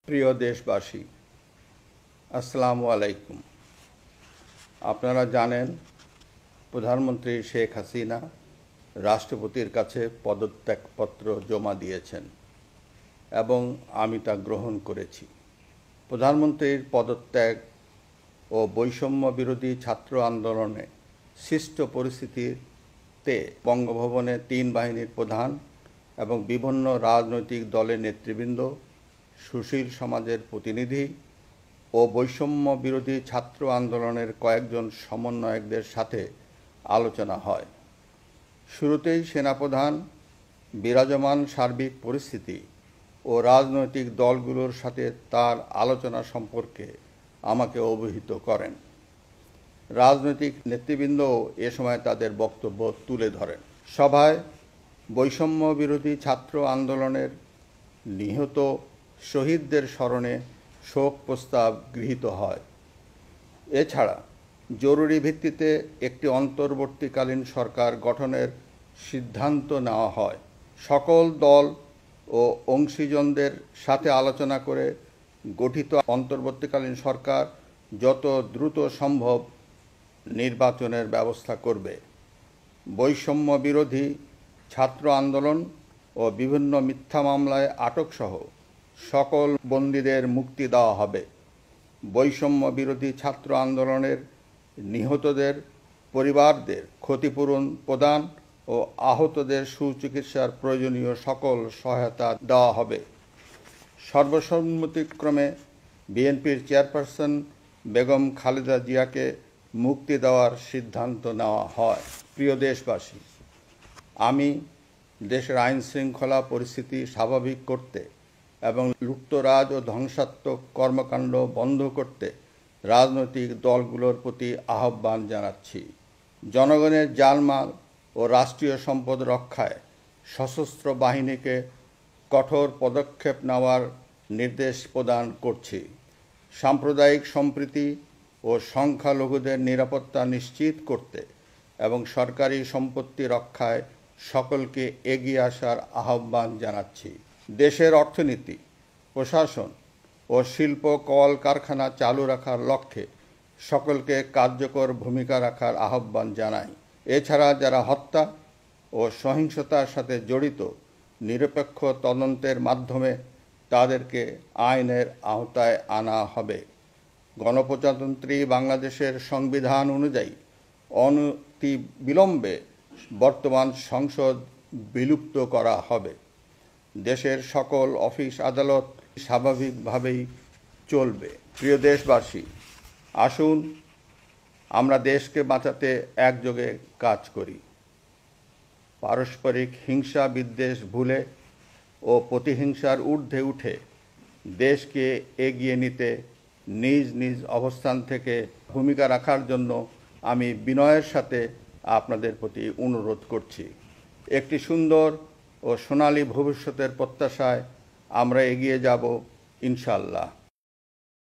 প্রিয় দেশবাসী, আসসালামু আলাইকুম। আপনারা জানেন প্রধানমন্ত্রী শেখ হাসিনা রাষ্ট্রপতির কাছে পদত্যাগপত্র জমা দিয়েছেন এবং আমি তা গ্রহণ করেছি। প্রধানমন্ত্রীর পদত্যাগ ও বৈষম্য বিরোধী ছাত্র আন্দোলনে সৃষ্ট পরিস্থিতিতে বঙ্গভবনে 3 বাহিনীর প্রধান এবং বিভিন্ন রাজনৈতিক দলের নেতৃবৃন্দ, সুশীল সমাজের প্রতিনিধি ও বৈষম্য বিরোধী ছাত্র আন্দোলনের কয়েকজন সমন্বয়কদের সাথে আলোচনা হয়। শুরুতেই সেনাপ্রধান বিরাজমান সার্বিক পরিস্থিতি ও রাজনৈতিক দলগুলোর সাথে তার আলোচনা সম্পর্কে আমাকে অবহিত করেন। রাজনৈতিক নেতৃবৃন্দও এ সময় তাদের বক্তব্য তুলে ধরেন। সভায় বৈষম্য বিরোধী ছাত্র আন্দোলনের নিহত শহীদদের স্মরণে শোক প্রস্তাব গৃহীত হয়। এছাড়া জরুরি ভিত্তিতে একটি অন্তর্বর্তীকালীন সরকার গঠনের সিদ্ধান্ত নেওয়া হয়। সকল দল ও অংশীজনদের সাথে আলোচনা করে গঠিত অন্তর্বর্তীকালীন সরকার যত দ্রুত সম্ভব নির্বাচনের ব্যবস্থা করবে। বৈষম্য বিরোধী ছাত্র আন্দোলন ও বিভিন্ন মিথ্যা মামলায় আটকসহ সকল বন্দীদের মুক্তি দেওয়া হবে। বৈষম্য বিরোধী ছাত্র আন্দোলনের নিহতদের পরিবারদের ক্ষতিপূরণ প্রদান ও আহতদের সুচিকিৎসার প্রয়োজনীয় সকল সহায়তা দেওয়া হবে। সর্বসম্মতিক্রমে বিএনপির চেয়ারপারসন বেগম খালেদা জিয়াকে মুক্তি দেওয়ার সিদ্ধান্ত নেওয়া হয়। প্রিয় দেশবাসী, আমি দেশের আইন শৃঙ্খলা পরিস্থিতি স্বাভাবিক করতে এবং লুটতরাজ ও ধ্বংসাত্মক কর্মকাণ্ড বন্ধ করতে রাজনৈতিক দলগুলোর প্রতি আহ্বান জানাচ্ছি। জনগণের জানমাল ও রাষ্ট্রীয় সম্পদ রক্ষায় সশস্ত্র বাহিনীকে কঠোর পদক্ষেপ নেওয়ার নির্দেশ প্রদান করছি। সাম্প্রদায়িক সম্প্রীতি ও সংখ্যালঘুদের নিরাপত্তা নিশ্চিত করতে এবং সরকারি সম্পত্তি রক্ষায় সকলকে এগিয়ে আসার আহ্বান জানাচ্ছি। দেশের অর্থনীতি, প্রশাসন ও শিল্প কলকারখানা চালু রাখার লক্ষ্যে সকলকে কার্যকর ভূমিকা রাখার আহ্বান জানাই। এছাড়া যারা হত্যা ও সহিংসতার সাথে জড়িত নিরপেক্ষ তদন্তের মাধ্যমে তাদেরকে আইনের আওতায় আনা হবে। গণপ্রজাতন্ত্রী বাংলাদেশের সংবিধান অনুযায়ী অনতিবিলম্বে বর্তমান সংসদ বিলুপ্ত করা হবে। দেশের সকল অফিস আদালত স্বাভাবিকভাবেই চলবে। প্রিয় দেশবাসী, আসুন আমরা দেশকে বাঁচাতে একযোগে কাজ করি। পারস্পরিক হিংসা বিদ্বেষ ভুলে ও প্রতিহিংসার ঊর্ধ্বে উঠে দেশকে এগিয়ে নিতে নিজ নিজ অবস্থান থেকে ভূমিকা রাখার জন্য আমি বিনয়ের সাথে আপনাদের প্রতি অনুরোধ করছি। একটি সুন্দর ও সোনালী ভবিষ্যতের প্রত্যাশায় আমরা এগিয়ে যাব ইনশাআল্লাহ।